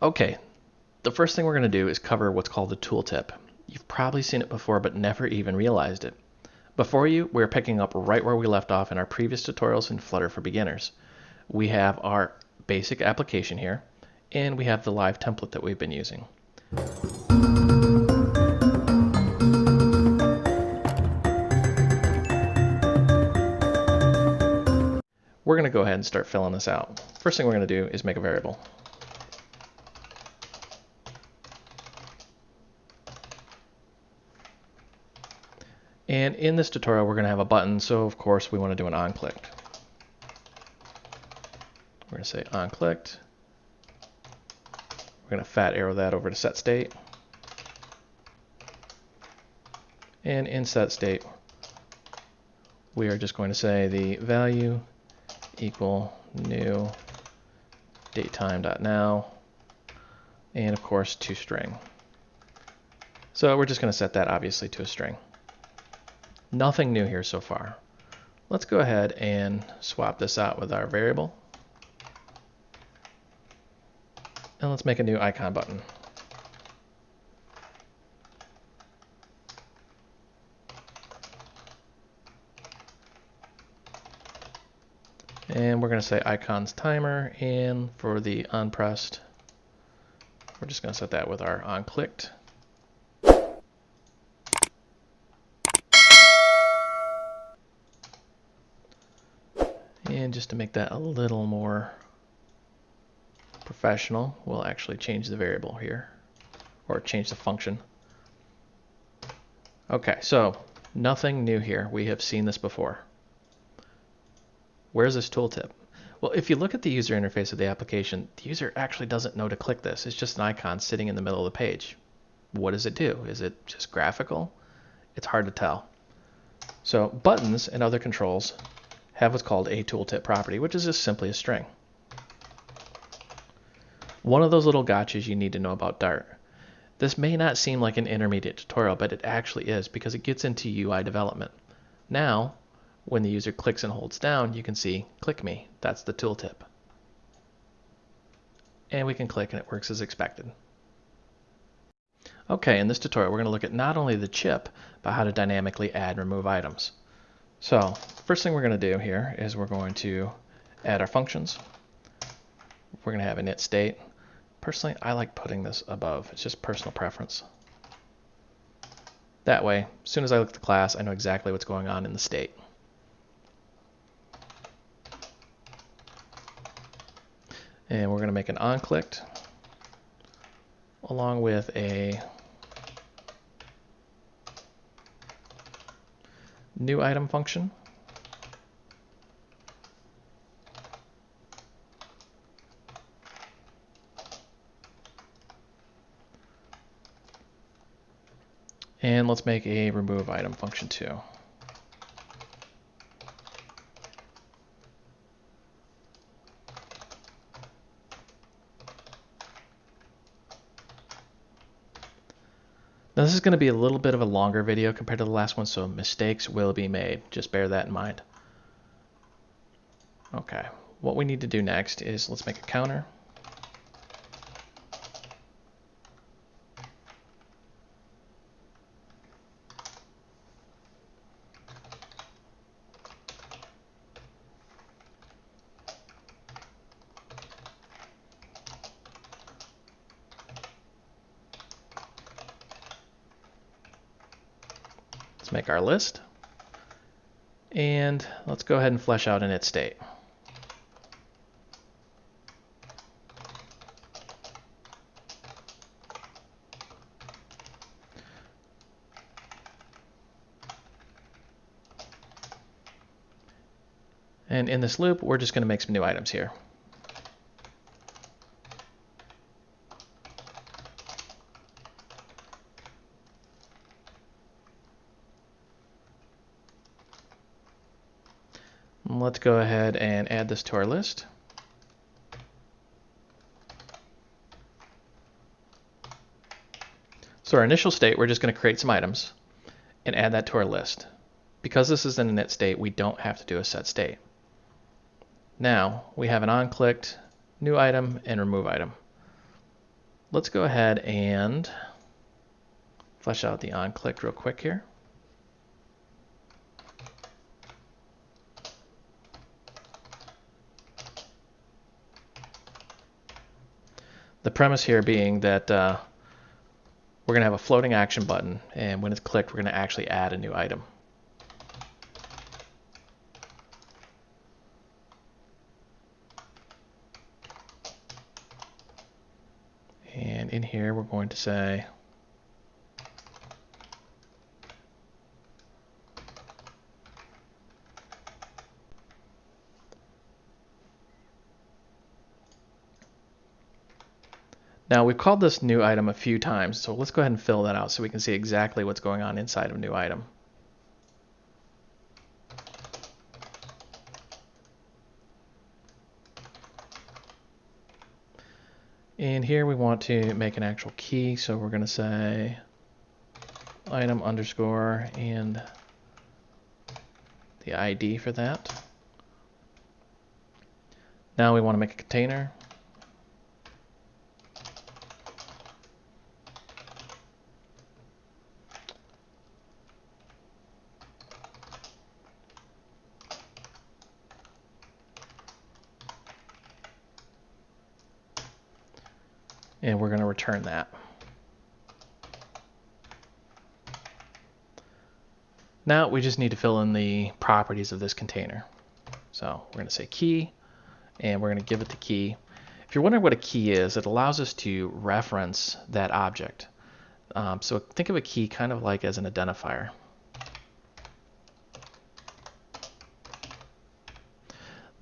Okay, the first thing we're going to do is cover what's called the tooltip. You've probably seen it before but never even realized it. Before you, we're picking up right where we left off in our previous tutorials in Flutter for Beginners. We have our basic application here, and we have the live template that we've been using. We're going to go ahead and start filling this out. First thing we're going to do is make a variable. And in this tutorial, we're going to have a button, so of course we want to do an onClicked. We're going to say onClicked. We're going to fat arrow that over to set state. And in set state, we are just going to say the value equal new datetime.now, and of course toString. So we're just going to set that obviously to a string. Nothing new here so far. Let's go ahead and swap this out with our variable. And let's make a new icon button. And we're going to say icons timer, and for the onPressed, we're just going to set that with our onClicked. And just to make that a little more professional, we'll actually change the variable here, or change the function. Okay, so nothing new here. We have seen this before. Where's this tooltip? Well, if you look at the user interface of the application, the user actually doesn't know to click this. It's just an icon sitting in the middle of the page. What does it do? Is it just graphical? It's hard to tell. So buttons and other controls have what's called a tooltip property, which is just simply a string. One of those little gotchas you need to know about Dart. This may not seem like an intermediate tutorial, but it actually is, because it gets into UI development. Now, when the user clicks and holds down, you can see click me. That's the tooltip. And we can click and it works as expected. Okay, in this tutorial we're going to look at not only the chip, but how to dynamically add and remove items. So, first thing we're going to do here is we're going to add our functions. We're going to have an init state. Personally, I like putting this above. It's just personal preference. That way, as soon as I look at the class, I know exactly what's going on in the state. And we're going to make an onClicked along with a new item function. And let's make a remove item function too. Now this is going to be a little bit of a longer video compared to the last one, so mistakes will be made. Just bear that in mind. Okay, what we need to do next is let's make a counter. Let's make our list, and let's go ahead and flesh out an init state. And in this loop, we're just going to make some new items here. Let's go ahead and add this to our list. So our initial state, we're just going to create some items and add that to our list. Because this is an init state, we don't have to do a set state. Now we have an onClicked, new item, and remove item. let's go ahead and flesh out the on-click real quick here. The premise here being that we're going to have a floating action button, and when it's clicked, we're going to actually add a new item. And in here, we're going to say now we've called this new item a few times, so let's go ahead and fill that out so we can see exactly what's going on inside of new item. And here we want to make an actual key, so we're going to say item underscore and the ID for that. Now we want to make a container. And we're going to return that. Now we just need to fill in the properties of this container. So we're going to say key, and we're going to give it the key. If you're wondering what a key is, it allows us to reference that object. So think of a key kind of like as an identifier.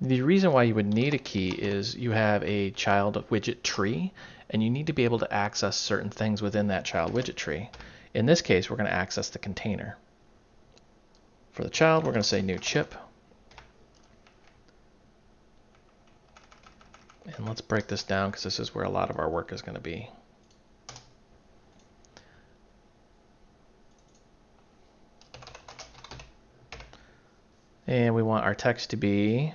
The reason why you would need a key is you have a child widget tree, and you need to be able to access certain things within that child widget tree. In this case, we're going to access the container. For the child, we're going to say new chip. And let's break this down because this is where a lot of our work is going to be. And we want our text to be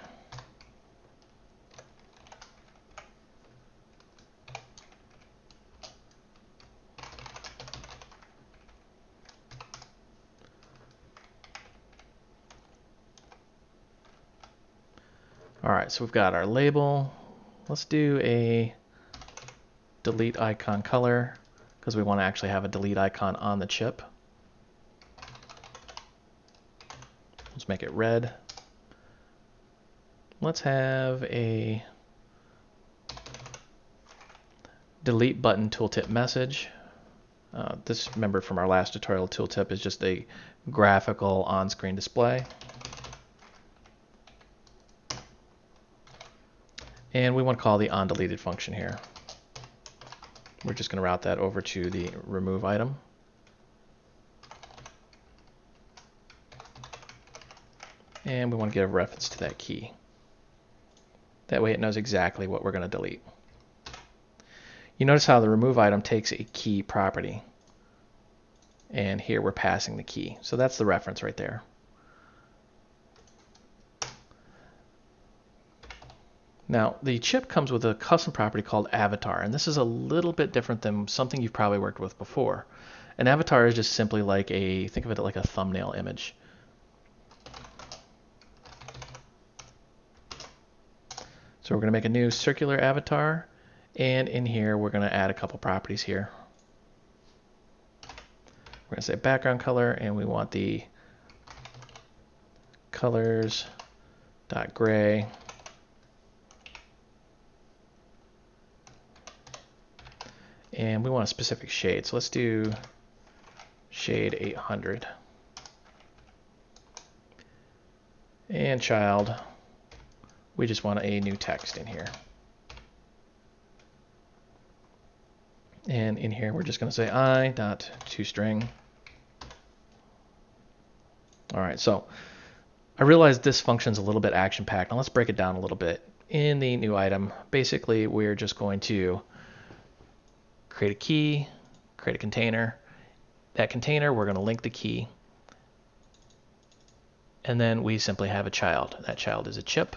all right, so we've got our label. Let's do a delete icon color because we want to actually have a delete icon on the chip. Let's make it red. Let's have a delete button tooltip message. This, remember from our last tutorial, tooltip is just a graphical on-screen display. And we want to call the onDeleted function here. We're just going to route that over to the remove item. And we want to give a reference to that key. That way it knows exactly what we're going to delete. You notice how the remove item takes a key property. And here we're passing the key. So that's the reference right there. Now, the chip comes with a custom property called avatar, and this is a little bit different than something you've probably worked with before. An avatar is just simply like a, think of it like a thumbnail image. So we're going to make a new circular avatar, and in here we're going to add a couple properties here. We're going to say background color, and we want the colors.gray. And we want a specific shade, so let's do shade 800. And child, we just want a new text in here. And in here, we're just going to say I.toString. All right, so I realize this function's a little bit action-packed. Now let's break it down a little bit. In the new item, basically, we're just going to create a key, create a container. That container, we're going to link the key. And then we simply have a child. That child is a chip.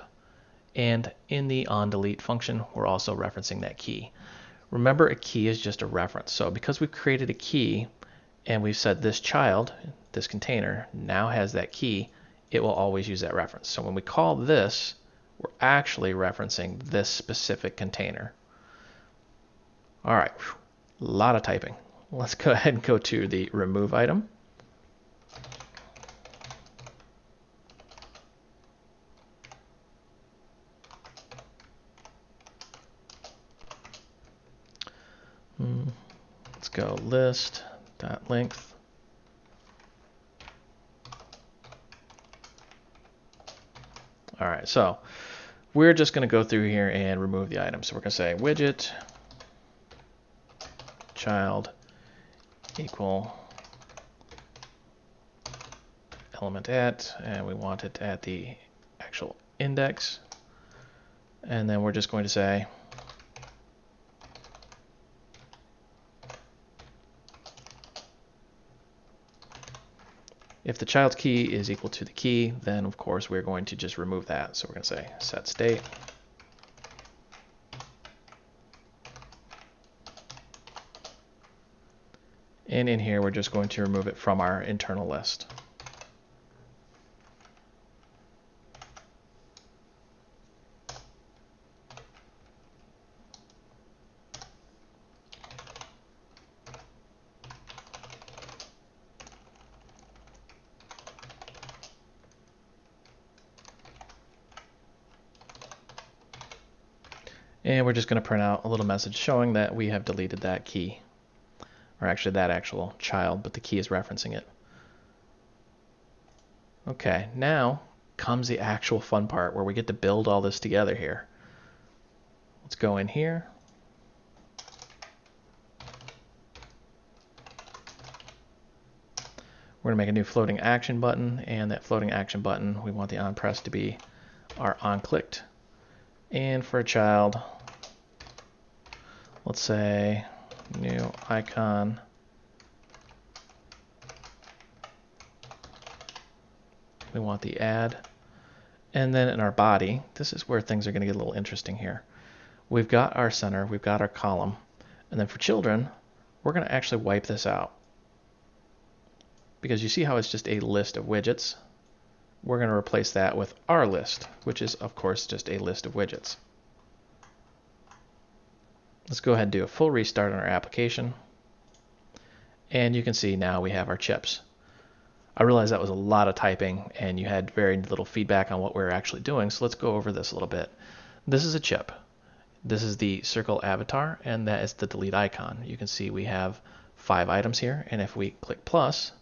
And in the onDelete function, we're also referencing that key. Remember, a key is just a reference. So because we've created a key and we've said this child, this container, now has that key, it will always use that reference. So when we call this, we're actually referencing this specific container. All right, a lot of typing. Let's go ahead and go to the remove item. Let's go list.length. All right, so we're just going to go through here and remove the item. So we're going to say widget child equal element at, and we want it at the actual index. And then we're just going to say if the child's key is equal to the key, then of course we're going to just remove that. So we're going to say set state. And in here, we're just going to remove it from our internal list. And we're just going to print out a little message showing that we have deleted that key, or actually that actual child, but the key is referencing it. Okay, now comes the actual fun part where we get to build all this together here. Let's go in here. We're going to make a new floating action button, and that floating action button, we want the on press to be our on clicked. And for a child, let's say new icon. We want the add. And then in our body, this is where things are going to get a little interesting here. We've got our center, we've got our column, and then for children, we're going to actually wipe this out. Because you see how it's just a list of widgets? We're going to replace that with our list, which is of course just a list of widgets. Let's go ahead and do a full restart on our application. And you can see now we have our chips. I realize that was a lot of typing and you had very little feedback on what we're actually doing, so let's go over this a little bit. This is a chip. This is the circle avatar, and that is the delete icon. You can see we have 5 items here, and if we click plus,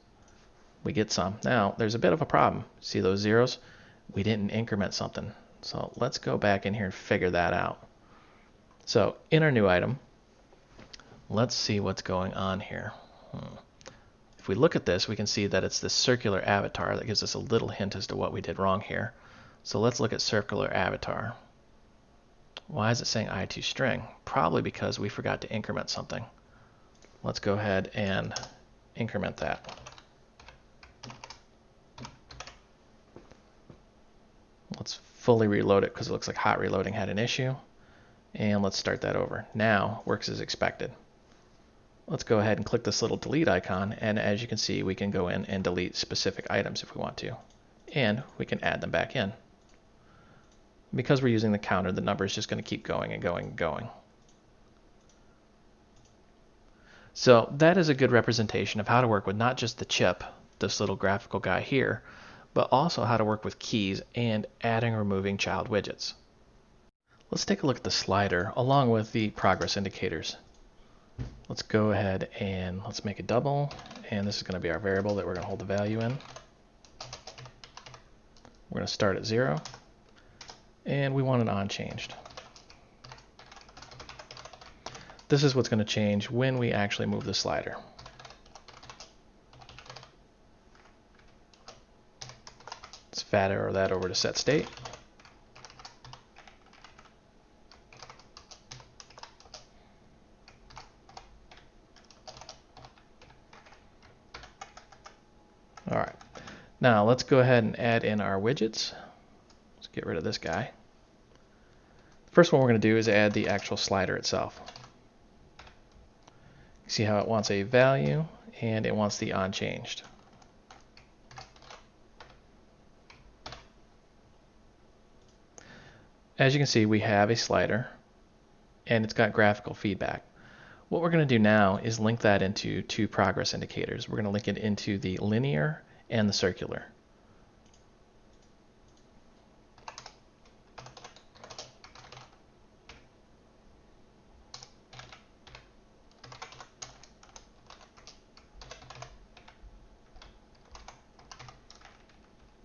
we get some. Now, there's a bit of a problem. See those zeros? We didn't increment something. So let's go back in here and figure that out. So in our new item, let's see what's going on here. If we look at this, we can see that it's this circular avatar that gives us a little hint as to what we did wrong here. So let's look at circular avatar. Why is it saying I2string? Probably because we forgot to increment something. Let's go ahead and increment that. Let's fully reload it because it looks like hot reloading had an issue. And let's start that over. Now, works as expected. Let's go ahead and click this little delete icon, and as you can see, we can go in and delete specific items if we want to. And we can add them back in. Because we're using the counter, the number is just going to keep going and going and going. So that is a good representation of how to work with not just the chip, this little graphical guy here, but also how to work with keys and adding or removing child widgets. Let's take a look at the slider along with the progress indicators. Let's go ahead and let's make a double, and this is going to be our variable that we're going to hold the value in. We're going to start at 0, and we want it unchanged. This is what's going to change when we actually move the slider. Let's fat arrow that over to set state. All right, now let's go ahead and add in our widgets. Let's get rid of this guy. The first one we're going to do is add the actual slider itself. See how it wants a value and it wants the unchanged. As you can see, we have a slider and it's got graphical feedback. What we're going to do now is link that into two progress indicators. We're going to link it into the linear and the circular.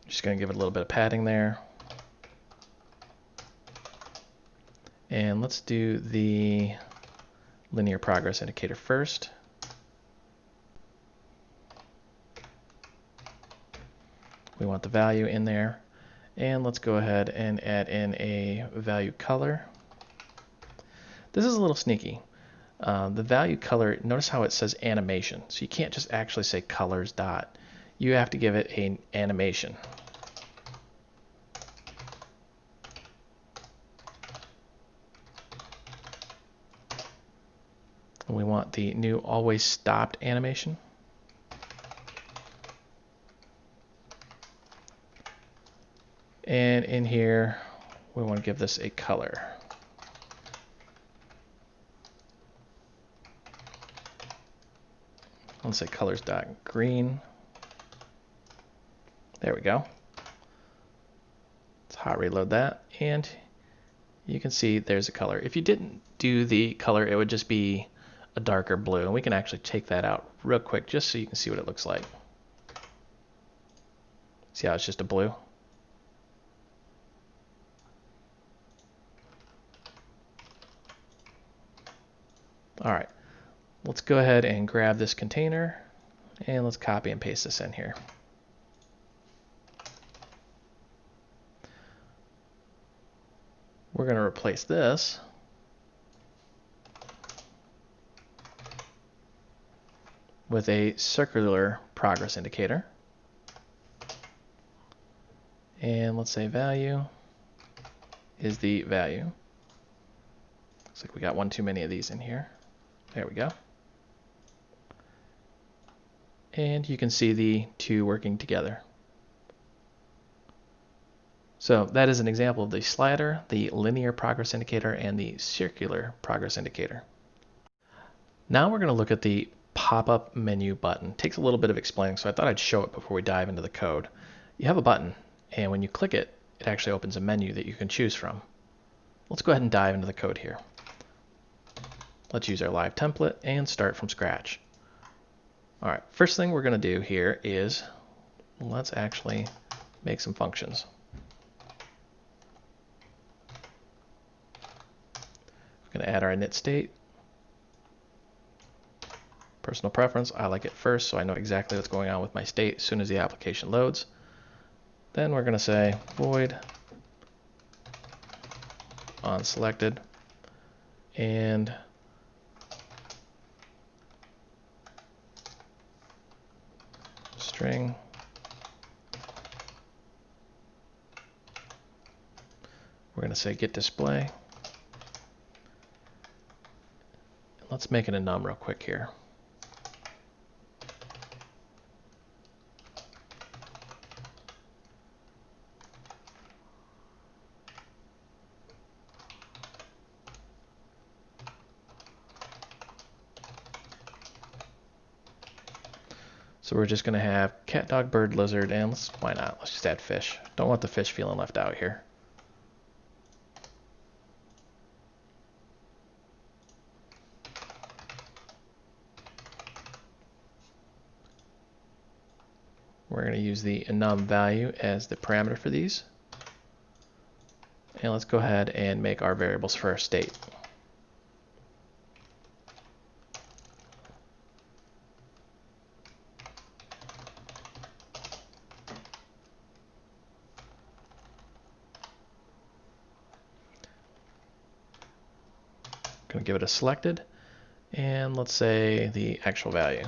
Just going to give it a little bit of padding there. And let's do the linear progress indicator first. We want the value in there. And let's go ahead and add in a value color. This is a little sneaky. The value color, notice how it says animation. So you can't just actually say colors dot. You have to give it an animation. And we want the new always stopped animation. And in here, we want to give this a color. Let's say colors dot green. There we go. Let's hot reload that, and you can see there's a color. If you didn't do the color, it would just be a darker blue, and we can actually take that out real quick just so you can see what it looks like. See how it's just a blue? All right, let's go ahead and grab this container and let's copy and paste this in here. We're going to replace this with a circular progress indicator. And let's say value is the value. Looks like we got one too many of these in here. There we go. And you can see the two working together. So that is an example of the slider, the linear progress indicator, and the circular progress indicator. Now we're going to look at the pop-up menu button. It takes a little bit of explaining, so I thought I'd show it before we dive into the code. You have a button, and when you click it, it actually opens a menu that you can choose from. Let's go ahead and dive into the code here. Let's use our live template and start from scratch. All right, first thing we're going to do here is let's actually make some functions. We're going to add our init state. Personal preference, I like it first so I know exactly what's going on with my state as soon as the application loads. Then we're going to say void onSelected and string. We're going to say get display. Let's make it a num real quick here. So we're just going to have cat, dog, bird, lizard, and why not? Let's just add fish. Don't want the fish feeling left out here. We're going to use the enum value as the parameter for these. And let's go ahead and make our variables for our state. Going to give it a selected, and let's say the actual value.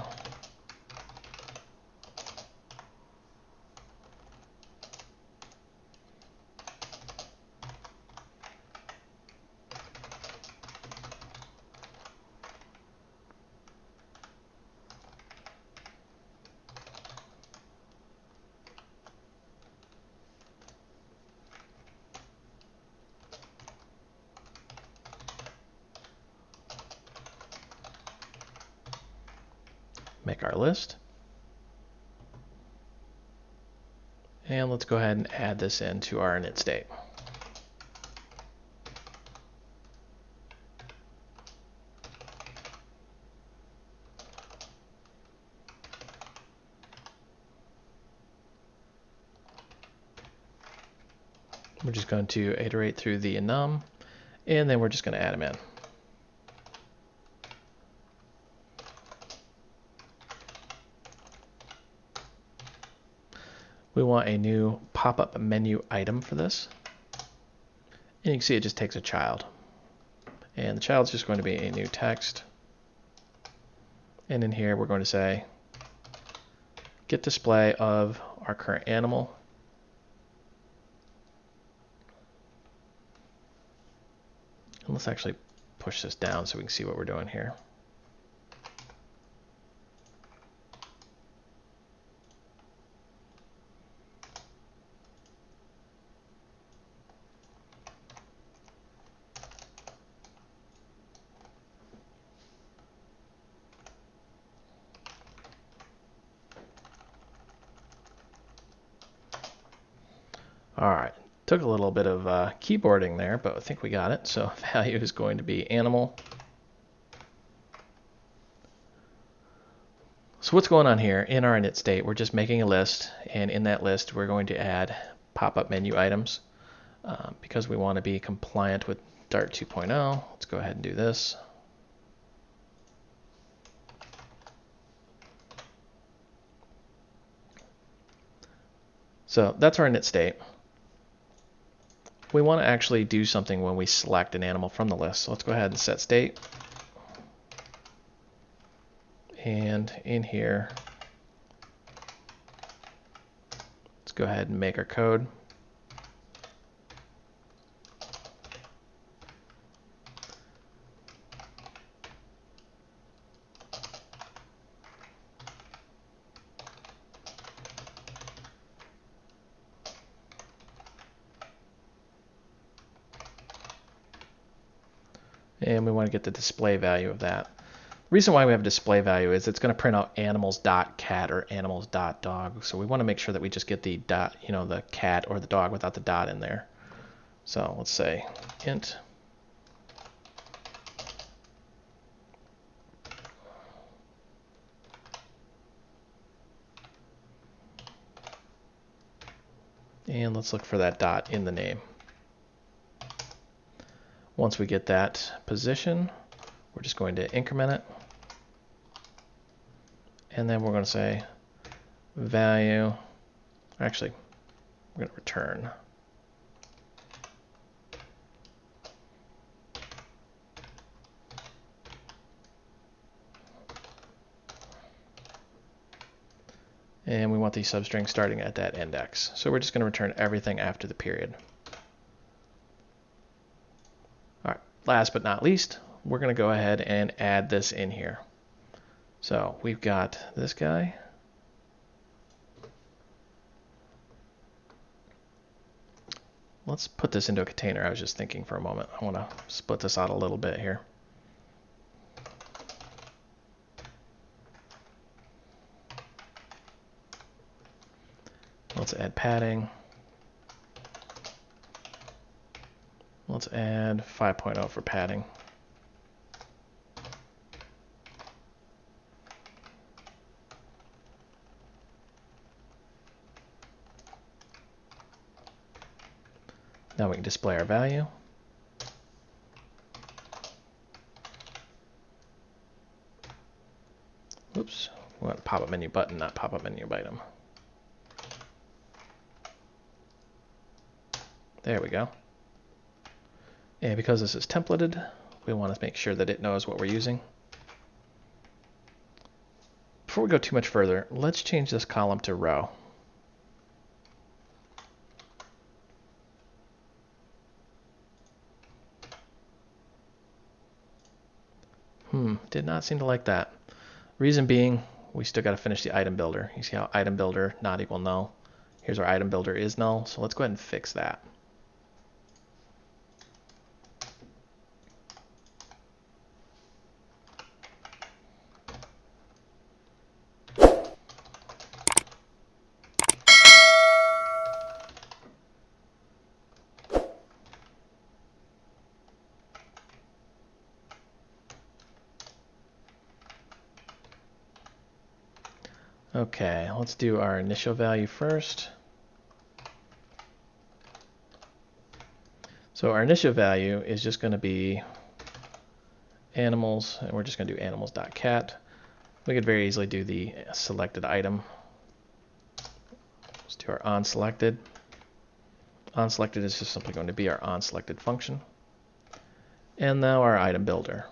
make our list. And let's go ahead and add this into our init state. We're just going to iterate through the enum, and then we're just going to add them in. We want a new pop-up menu item for this. And you can see it just takes a child. And the child's just going to be a new text. And in here we're going to say get display of our current animal. And let's actually push this down so we can see what we're doing here. All right, took a little bit of keyboarding there, but I think we got it. So value is going to be animal. So what's going on here in our init state, we're just making a list, and in that list we're going to add pop-up menu items because we want to be compliant with Dart 2.0. Let's go ahead and do this. So that's our init state. We want to actually do something when we select an animal from the list. So let's go ahead and set state. And in here, let's go ahead and make our code. And we want to get the display value of that. The reason why we have a display value is it's going to print out animals.cat or animals.dog. So we want to make sure that we just get the dot, the cat or the dog without the dot in there. So let's say int and let's look for that dot in the name. Once we get that position, we're just going to increment it. And then we're going to say value, actually, we're going to return. And we want the substring starting at that index. So we're just going to return everything after the period. All right, last but not least, we're going to go ahead and add this in here. So we've got this guy. Let's put this into a container. I was just thinking for a moment. I want to split this out a little bit here. Let's add padding. Let's add 5.0 for padding. Now we can display our value. Oops, we want pop-up menu button, not pop-up menu item. There we go. And because this is templated, we want to make sure that it knows what we're using. Before we go too much further, let's change this column to row. Did not seem to like that. Reason being, we still got to finish the item builder. You see how item builder not equal null. Here's our item builder is null, so let's go ahead and fix that. Okay, let's do our initial value first. So our initial value is just going to be animals, and we're just going to do animals.cat. We could very easily do the selected item. Let's do our onSelected. OnSelected is just simply going to be our onSelected function. And now our item builder.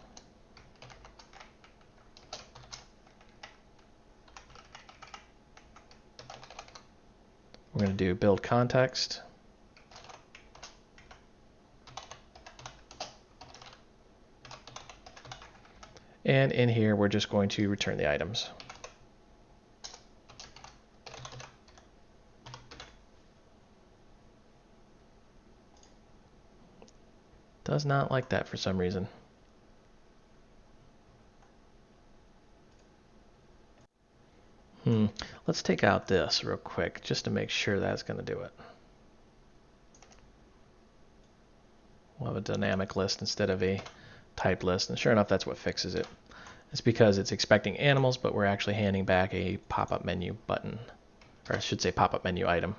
We're going to do build context. And in here, we're just going to return the items. Does not like that for some reason. Let's take out this real quick just to make sure that's going to do it. We'll have a dynamic list instead of a typed list, and sure enough, that's what fixes it. It's because it's expecting animals, but we're actually handing back a pop-up menu button, or I should say pop-up menu item.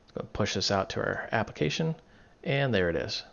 Let's go push this out to our application, and there it is.